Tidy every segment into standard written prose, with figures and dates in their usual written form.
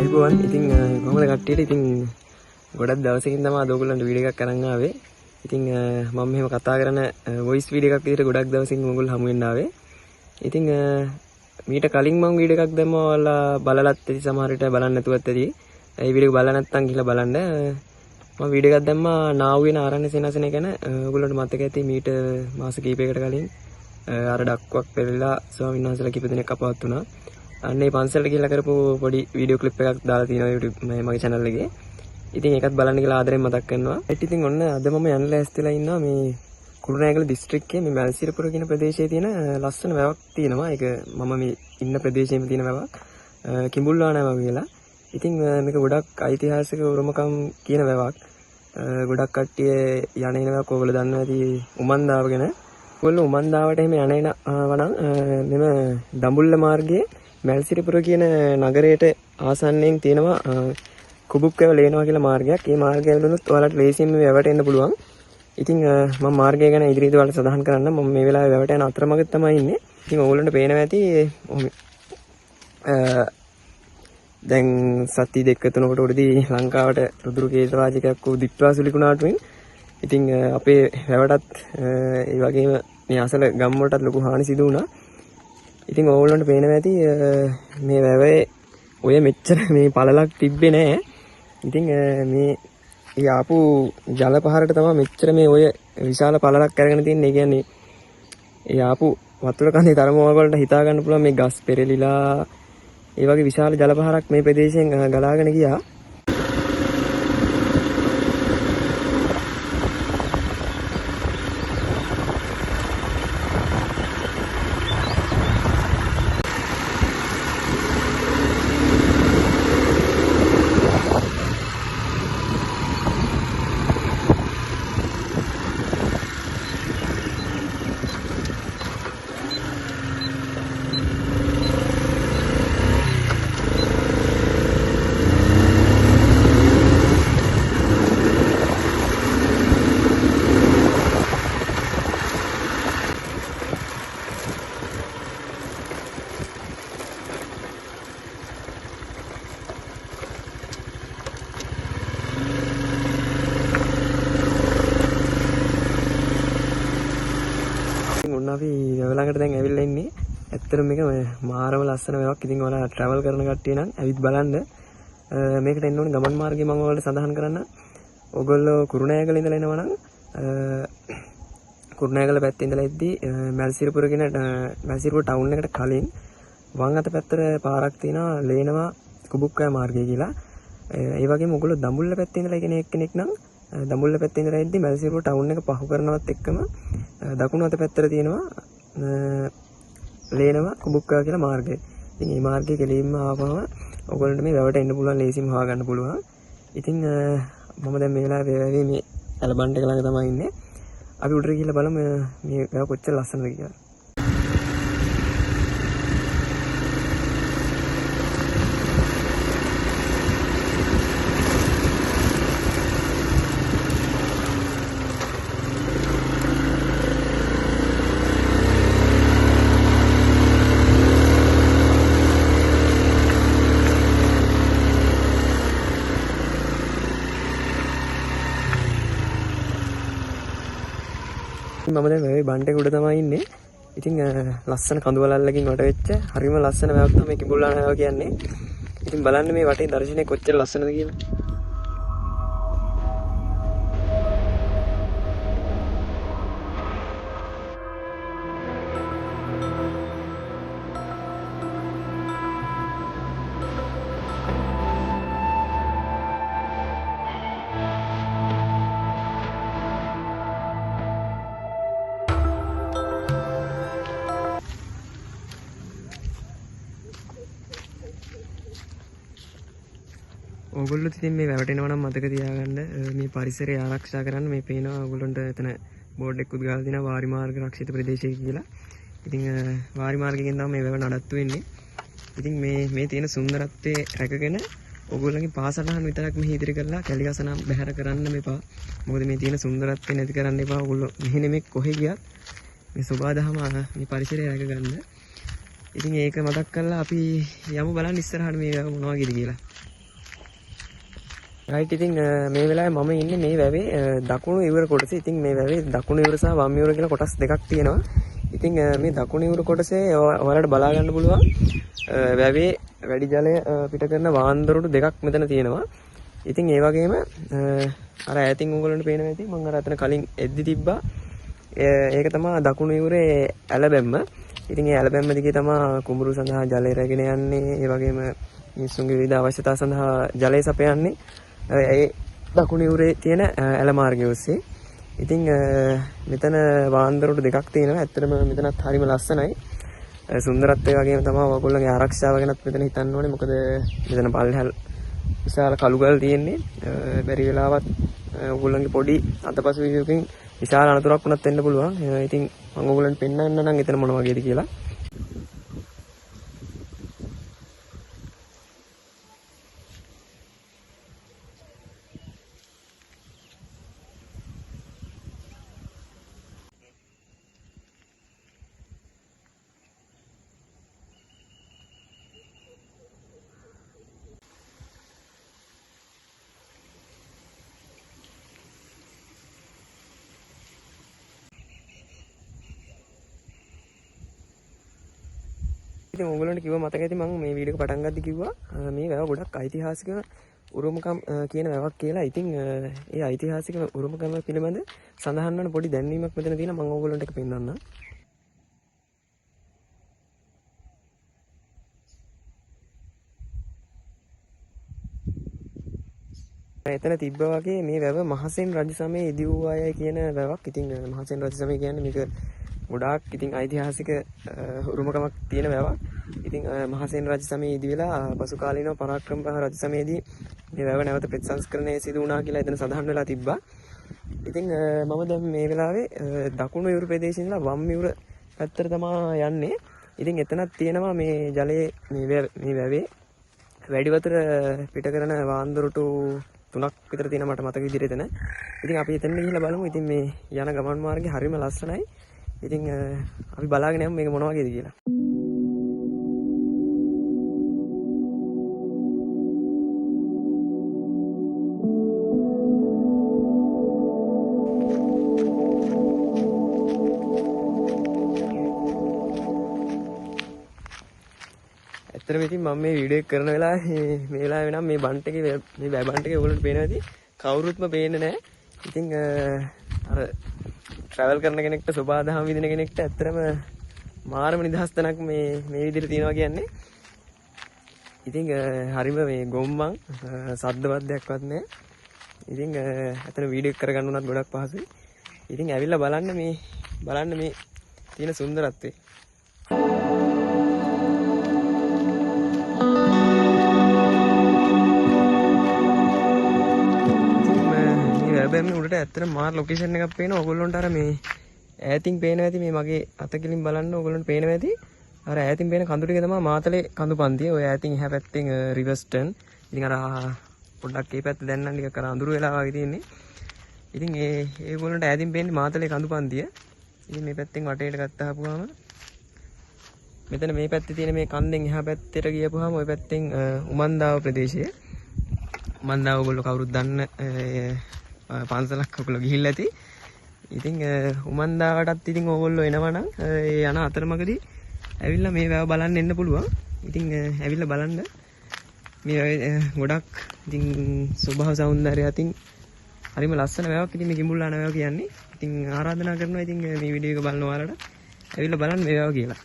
අයිබෝවන් ඉතින් කොහොමද කට්ටියට ඉතින් ගොඩක් දවසකින් තමයි අද ඔයගොල්ලන්ට වීඩියෝ එකක් අරන් ආවේ. ඉතින් මම මෙහෙම කතා කරන වොයිස් වීඩියෝ එකක් විදිහට ගොඩක් දවසින් ඔයගොල්ලෝ හමු වෙන්න ආවේ. ඉතින් මීට කලින් මම වීඩියෝ එකක් දැම්මා ඔයාලා බලලත් ඇති සමහර විට බලන්න නැතුවත් ඇති. ඒ වීඩියෝ බලලා නැත්නම් ගිහලා බලන්න. මම වීඩියෝ එකක් දැම්මා නාව්වෙන ආරණ්‍ය සේනාසනය ගැන. ඔයගොල්ලන්ට මතක ඇති මීට මාස කිහිපයකට කලින් අර ඩක්වක් පෙරලා ස්වාමීන් වහන්සේලා කිප දෙනෙක් අපවත් වුණා. අන්නේ පන්සලට ගිහලා කරපු පොඩි වීඩියෝ ක්ලිප් එකක් දාලා තියෙනවා YouTube මගේ channel එකේ. ඉතින් ඒකත් බලන්න කියලා ආදරෙන් මතක් කරනවා. ඒත් ඉතින් ඔන්න අද මම යන්න ලෑස්තිලා ඉන්නවා මේ කුරුණෑගල දිස්ත්‍රික්කයේ මේ මල්සිරපුර කියන ප්‍රදේශයේ තියෙන ලස්සන වැවක් තියෙනවා. ඒක මම මේ ඉන්න ප්‍රදේශයේම තියෙන වැවක්. කිඹුල්වානාව කියලා. ඉතින් මේක ගොඩක් ඓතිහාසික උරුමකම් කියන වැවක්. ගොඩක් කට්ටිය යන එනවක් ඔයගොල්ලෝ දන්නවා ඇති උමන්දාව ගැන. ඔයගොල්ලෝ උමන්දාවට එහෙම යන එනවා නම් මෙම දඹුල්ල මාර්ගයේ මල්සිරපුර කියන නගරයට ආසන්නයෙන් තියෙනවා කුබුක්කව ලේනවා කියලා මාර්ගයක්. මේ මාර්ගය වලුත් ඔයාලට ලේසියෙන් මේ වැවට එන්න පුළුවන්. ඉතින් මම මාර්ගය ගැන ඉදිරියට ඔයාලට සඳහන් කරන්න. මම මේ වෙලාවේ වැවට යන අතරමඟ තමයි ඉන්නේ. ඉතින් ඕගොල්ලන්ට පේනවා ඇති දැන් සති දෙක තුනකට උඩදී ලංකාවට රුදුරු කේත රාජකයක් වූ දිප්‍රාසුලි කුණාටුවෙන් ඉතින් අපේ වැවටත් ඒ වගේම මේ අසල ගම් වලටත් ලොකු හානි සිදු වුණා. ඉතින් ඕගොල්ලන්ට පේනවා ඇති මේ වැවේ ඔය මෙච්චර මේ පළලක් තිබ්බේ නෑ. ඉතින් මේ ආපු ජල පහරට තමයි මෙච්චර මේ ඔය විශාල පළලක් අරගෙන තින්නේ. ඒ කියන්නේ ඒ ආපු වතුර කඳේ තරම වලට හිතා ගන්න පුළුවන් මේ ගස් පෙරලිලා ඒ වගේ විශාල ජල පහරක් මේ ප්‍රදේශයෙන් ගලාගෙන ගියා. අපි ළඟට දැන් ඇවිල්ලා ඉන්නේ. ඇත්තටම මේක මාරම ලස්සන වැවක්. ඉතින් ඔයාලා ට්‍රැවල් කරන කට්ටිය නම් ඇවිත් බලන්න. මේකට එන්න ඕනේ ගමන් මාර්ගය මම ඔයාලට සඳහන් කරන්න. ඔයගොල්ලෝ කුරුණෑගල ඉඳලා එනවා නම් කුරුණෑගල පැත්තේ ඉඳලා එද්දී මල්සිරපුර කියන මල්සිරපුර ටවුන් එකට කලින් වම් අත පැත්තට පාරක් තියෙනවා ලේනවා කුබුක්කෑ මාර්ගය කියලා. ඒ වගේම ඔයගොල්ලෝ දඹුල්ල පැත්තේ ඉඳලා ඉගෙන එක්කෙනෙක් නම් දඹුල්ල පැත්තේ ඉඳලා එද්දී මල්සිරපුර ටවුන් එක පහු කරනවත් එක්කම දකුණු අත පැත්තට තියෙනවා ලේනවා කුබුක්කා කියලා මාර්ගය. ඉතින් මේ මාර්ගයේ කෙලින්ම ආවම ඔයගොල්ලන්ට මේ වැවට එන්න පුළුවන් ලේසියෙන් හොයා ගන්න පුළුවන්. ඉතින් මම දැන් මේ වෙලාවේ මේ ඇලබන්ඩ් එක ළඟ තමයි ඉන්නේ. අපි උඩට ගිහලා බලමු මේ වැව කොච්චර ලස්සනද කියලා. මම දැන් මේ බන්ට් එක උඩ තමයි ඉන්නේ. ඉතින් ලස්සන කඳු වලල්ලකින් වට වෙච්ච හරිම ලස්සන වැවක් තමයි කිඹුල්වානාව කියන්නේ. ඉතින් බලන්න මේ වටේ දර්ශනය කොච්චර ලස්සනද කියලා. ඔයගොල්ලෝ ඉතින් මේ වැවට එනවා නම් මතක තියාගන්න මේ පරිසරය ආරක්ෂා කරන්න. මේ පේනවා ඔයගොල්ලන්ට එතන බෝඩ් එකක් උද්ගාලා දෙනවා වාරි මාර්ග රක්ෂිත ප්‍රදේශය කියලා. ඉතින් වාරි මාර්ගයෙන් තමයි මේ වැව නඩත්තු වෙන්නේ. ඉතින් මේ තියෙන සුන්දරත්වයේ රැකගෙන ඔයගොල්ලන්ගේ පාසලහන් විතරක් මෙහි ඉදිරි කරලා කැලිගසනම් බැහැර කරන්න මෙපා. මොකද මේ තියෙන සුන්දරත්වය නැති කරන්න එපා. ඔයගොල්ලෝ මෙහි නෙමෙයි කොහෙ ගියත් මේ සෝබාදහම මේ පරිසරය රැකගන්න. ඉතින් ඒක මතක් කරලා අපි යමු බලන්න ඉස්සරහට මේ මොනවා වගේද කියලා. රයිට් ඉතින් මේ වෙලාවේ මම ඉන්නේ මේ වැවේ දකුණු ඉවුර කොටසේ. ඉතින් මේ වැවේ දකුණු ඉවුර සහ වම් ඉවුර කියලා කොටස් දෙකක් තියෙනවා. ඉතින් මේ දකුණු ඉවුර කොටසේ ඔයාලට බලා ගන්න පුළුවන් වැවේ වැඩි ජලය පිට කරන වාන්දරටු දෙකක් මෙතන තියෙනවා. ඉතින් ඒ වගේම අර ඈතින් උගලන්ට පේනවා ඇති මම අර අතන කලින් එද්දි තිබ්බා. ඒක තමයි දකුණු ඉවුරේ ඇලබැම්ම. ඉතින් ඒ ඇලබැම්ම දිගේ තමයි කුඹුරු සඳහා ජලය රැගෙන යන්නේ. ඒ වගේම මිනිස්සුන්ගේ විවිධ අවශ්‍යතා සඳහා ජලය සපයන්නේ. ඒ දකුණු ඉවුරේ තියෙන ඇල මාර්ගය ඔස්සේ. ඉතින් මෙතන වාන්දරටු දෙකක් තියෙනවා. ඇත්තටම මෙතනත් හරිම ලස්සනයි. සුන්දරත්වය වගේම තමයි ඔයගොල්ලන්ගේ ආරක්ෂාව ගැනත් මෙතන හිතන්න ඕනේ. මොකද මෙතන පල්හැල් විශාල කළුගල් තියෙන්නේ. බැරි වෙලාවත් ඔයගොල්ලන්ගේ පොඩි අතපසු විදියකින් විශාල අනතුරක් වුණත් වෙන්න පුළුවන්. ඉතින් මම ඔයගොල්ලන්ට පෙන්නන්න නම් එතන මොන වගේද කියලා. ඉතින් ඕගොල්ලන්ට කිව්වා මතක ඇති මම මේ වීඩියෝ එක පටන් ගද්දි කිව්වා මේ වැව ගොඩක් ඓතිහාසික උරුමකම් කියන වැවක් කියලා. ඉතින් ඒ ඓතිහාසික උරුමකම පිළිබඳ සඳහන් වන පොඩි දැන්වීමක් මෙතන තියෙනවා. මම ඕගොල්ලන්ට ඒක පෙන්නන්නම්. එතන තිබ්බා වගේ මේ වැව මහසෙන් රජ සමයේ ඉදි වූ අය කියන වැවක්. ඉතින් මහසෙන් රජ සමය කියන්නේ මේක ගොඩාක් ඉතින් ඓතිහාසික උරුමකමක් තියෙන වැවක්. ඉතින් මහසෙන් රජ සමයේ ඉදි වෙලා පසු කාලීනව පරාක්‍රම රජ සමයේදී මේ වැව නැවත ප්‍රතිසංස්කරණය සිදු වුණා කියලා එතන සඳහන් වෙලා තිබ්බා. ඉතින් මම දැන් මේ වෙලාවේ දකුණු ඉවුරු ප්‍රදේශේ ඉඳලා වම් ඉවුර පැත්තට තමයි යන්නේ. ඉතින් එතනක් තියෙනවා මේ ජලයේ මේ වැවේ වැඩි වතුර පිට කරන වාන්දරටු 3ක් විතර තියෙන මට මතක විදිහට එතන. ඉතින් අපි එතන ගිහිල්ලා බලමු. ඉතින් මේ යන ගමන් මාර්ගේ හරිම ලස්සනයි. ඉතින් අපි බලාගෙන යමු මේක මොන වගේද කියලා. ඇත්තටම ඉතින් මම මේ වීඩියෝ එක කරන වෙලාවේ මේ වෙලාවේ නම් මේ බන්ට් එකේ මේ බන්ට් එකේ ඔයගොල්ලන්ට පේනවා ඇති කවුරුත්ම පේන්නේ නැහැ. ඉතින් අර ට්‍රැවල් කරන කෙනෙක්ට සබාදහම් විදින කෙනෙක්ට ඇත්තටම මාරම නිදහස් තැනක් මේ විදිහට තියෙනවා කියන්නේ. ඉතින් හරිම මේ ගොම්මන් සද්දවත් දෙයක්වත් නැහැ. ඉතින් ඇත්තට වීඩියෝ එක කරගන්න උනත් ගොඩක් පහසුයි. ඉතින් ඇවිල්ලා බලන්න මේ තියෙන සුන්දරත්වය. බැම්මේ උඩට ඇත්තට මාර් ලොකේෂන් එකක් පේනවා. ඔයගොල්ලන්ට අර මේ ඈතින් පේනවා ඇති මේ මගේ අතකින් බලන්න ඔයගොල්ලන්ට පේනවා ඇති. අර ඈතින් පේන කඳු ටික තමයි මාතලේ කඳු පන්තිය. ඔය ඈතින් එහා පැත්තෙන් රිවර්ස්ටන්. ඉතින් අර පොඩ්ඩක් මේ පැත්ත දැන් නම් ටිකක් අර අඳුර වෙලා වගේ තියෙන්නේ. ඉතින් ඒගොල්ලන්ට ඈතින් පේන්නේ මාතලේ කඳු පන්තිය. ඉතින් මේ පැත්තෙන් වටේට ගත්තාපුවාම මෙතන මේ පැත්තේ තියෙන මේ කන්දෙන් එහා පැත්තට ගියපුවාම ওই පැත්තෙන් උමන්දාව ප්‍රදේශය. උමන්දාව ඔයගොල්ලෝ කවුරුත් දන්න පන්සලක් ඔයගොල්ලෝ ගිහිල්ලා ඇති. ඉතින් උමන්දාවටත් ඉතින් ඕගොල්ලෝ එනවනම් ඒ යන අතරමඟදී ඇවිල්ලා මේ වැව බලන්න එන්න පුළුවන්. ඉතින් ඇවිල්ලා බලන්න මේ ගොඩක් ඉතින් ස්වභාව සෞන්දර්යය අතින් හරිම ලස්සන වැවක්. ඉතින් මේ කිඹුල්ලාන වැව කියන්නේ. ඉතින් ආරාධනා කරනවා ඉතින් මේ වීඩියෝ එක බලන ඔයාලට ඇවිල්ලා බලන්න මේ වැව කියලා.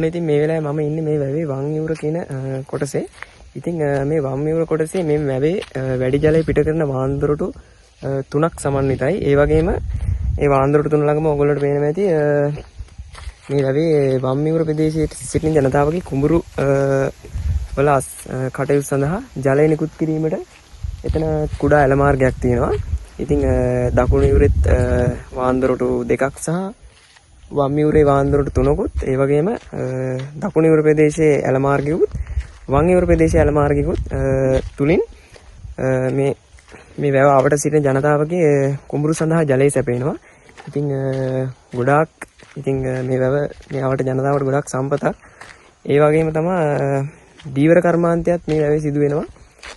ඉතින් මේ වෙලාවේ මම ඉන්නේ මේ වැවේ වම් ඉවුර කියන කොටසේ. ඉතින් මේ වම් ඉවුර කොටසේ මේ වැවේ වැඩි ජලය පිට කරන වාන්දරටු තුනක් සමන්විතයි. ඒ වගේම ඒ වාන්දරට තුන ළඟම ඔයගොල්ලන්ට පේනවා ඇති මේ ලැබේ වම් මියුර ප්‍රදේශයේ සිටින ජනතාවගේ කුඹුරු වල කටයුතු සඳහා ජලය නිකුත් කිරීමට එතන කුඩා ඇල මාර්ගයක් තියෙනවා. ඉතින් දකුණු යුරෙත් වාන්දරටු දෙකක් සහ වම් යුරේ වාන්දරටු තුනකුත් ඒ වගේම දකුණු යුර ප්‍රදේශයේ ඇල මාර්ගයකුත් වම් යුර ප්‍රදේශයේ ඇල මාර්ගයකුත් තුලින් මේ වැව අවට සිටින ජනතාවගේ කුඹුරු සඳහා ජලය සැපේනවා. ඉතින් ගොඩාක් මේ වැව මේ අවට ජනතාවට ගොඩාක් සම්පතක්. ඒ වගේම තමයි දීවර කර්මාන්තයත් මේ වැවේ සිදු වෙනවා.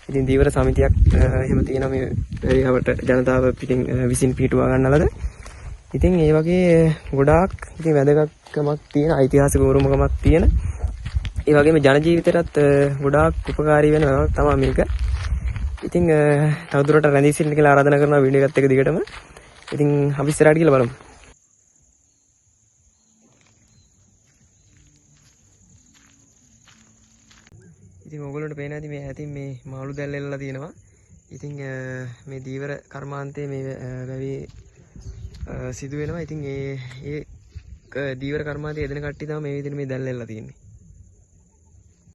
ඉතින් දීවර සමිතියක් එහෙම තියෙනවා මේ වැවට ජනතාව පිටින් විසින් පිටුවා ගන්නලද. ඉතින් ඒ වගේ ගොඩාක් ඉතින් වැදගත්කමක් තියෙන ඓතිහාසික උරුමකමක් තියෙන ඒ වගේම ජන ජීවිතයටත් ගොඩාක් උපකාරී වෙන වැවක් තමයි මේක. ඉතින් තවදුරටත් රැඳී සිටින්න කියලා ආරාධනා කරනවා වීඩියෝ එකත් එක දිගටම. ඉතින් අපි ඉස්සරහට ගිහලා බලමු. ඉතින් ඕගොල්ලන්ට පේනවා ඇති මේ ඇතින් මේ මාළු දැල් එල්ලලා තියෙනවා. ඉතින් මේ දීවර කර්මාන්තයේ මේ වැවේ සිදු වෙනවා. ඉතින් ඒ දීවර කර්මාන්තයේ යෙදෙන කට්ටිය තමයි මේ විදිහට මේ දැල් එල්ලලා තියෙන්නේ.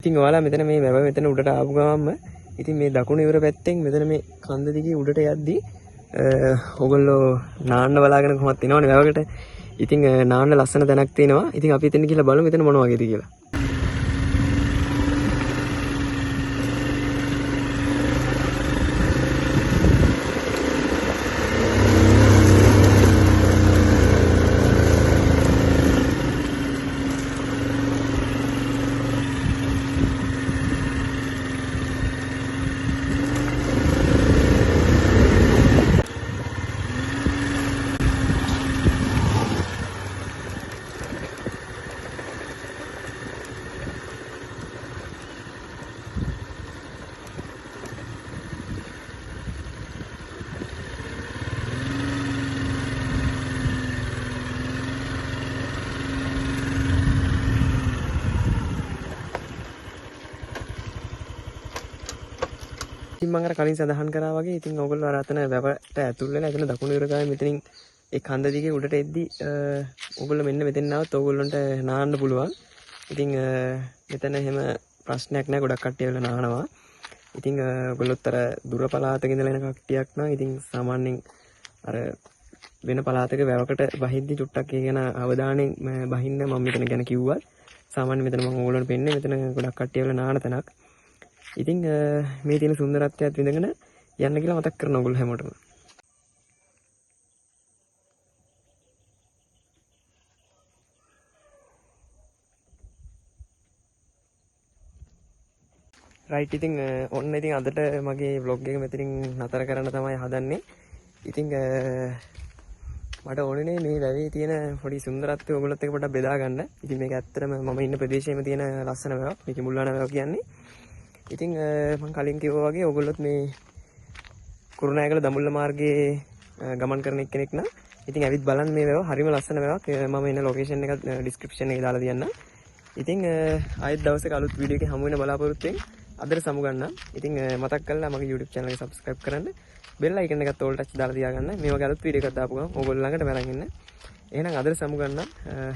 ඉතින් ඔයාලා මෙතන මේ වැව මෙතන උඩට ආපු ගමන්ම ඉතින් මේ දකුණු යුර පැත්තෙන් මෙතන මේ කන්ද දිගේ උඩට යද්දී ඕගොල්ලෝ නාන්න බලාගෙන කොහොමද එනවනේ වැවකට. ඉතින් නාන්න ලස්සන තැනක් තියෙනවා. ඉතින් අපි එතන ගිහලා බලමු මෙතන මොන වගේද කියලා. ඉතින් මම අර කලින් සඳහන් කරා වගේ ඉතින් ඕගොල්ලෝ අර අතන වැවට ඇතුල් වෙලා එතන දකුණු යුර ගාවේ මෙතනින් ඒ කන්ද දිගේ උඩට එද්දි ඕගොල්ලෝ මෙන්න මෙතෙන් ආවොත් ඕගොල්ලන්ට නාන්න පුළුවන්. ඉතින් මෙතන එහෙම ප්‍රශ්නයක් නැහැ. ගොඩක් කට්ටිය වෙලා නානවා. ඉතින් ඔයගොල්ලොත් අර දුර පළාතක ඉඳලා එන කට්ටියක් නම් ඉතින් සාමාන්‍යයෙන් අර වෙන පළාතක වැවකට බහිද්දි චුට්ටක් ඒ ගැන අවධානයෙන් බහින්න මම මෙතන ගැන කිව්වා. සාමාන්‍ය මෙතන මම ඕගොල්ලන්ට පෙන්නේ මෙතන ගොඩක් කට්ටිය වෙලා නාන තැනක්. ඉතින් මේ තියෙන සුන්දරත්වයත් විඳගෙන යන්න කියලා මතක් කරනවා ඔයගොල්ලෝ හැමෝටම. රයිට් ඉතින් ඔන්න ඉතින් අදට මගේ vlog එක මෙතනින් නතර කරන්න තමයි හදන්නේ. ඉතින් මට ඕනේ මේ වැවේ තියෙන පොඩි සුන්දරත්වය ඔයගොල්ලොත් එක්ක පොඩ්ඩක් බෙදා ගන්න. ඉතින් මේක ඇත්තටම මම ඉන්න ප්‍රදේශයේම තියෙන ලස්සන වැවක්. මේක මුල්ලාන වැව කියන්නේ. ඉතින් මම කලින් කිව්වා වගේ ඔයගොල්ලොත් මේ කුරුණෑගල දඹුල්ල මාර්ගයේ ගමන් කරන එක්කෙනෙක් නම් ඉතින් ඇවිත් බලන්න මේ වැව හරිම ලස්සන වැවක්. මම එන ලොකේෂන් එක ඩිස්ක්‍රිප්ෂන් එකේ දාලා තියන්නම්. ඉතින් ආයෙත් දවසක අලුත් වීඩියෝ එකේ හමු වෙන බලාපොරොත්තු වෙමින් අදට සමු ගන්නම්. ඉතින් මතක් කරලා මගේ YouTube channel එක subscribe කරන්න. bell icon එකත් all touch දාලා තියාගන්න. මේ වගේ අලුත් වීඩියෝ එකක් දාපු ගමන් ඕගොල්ලෝ ළඟට මරන් ඉන්න. එහෙනම් අදට සමු ගන්නම්.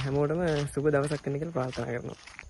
හැමෝටම සුබ දවසක් වෙන්න කියලා ප්‍රාර්ථනා කරනවා.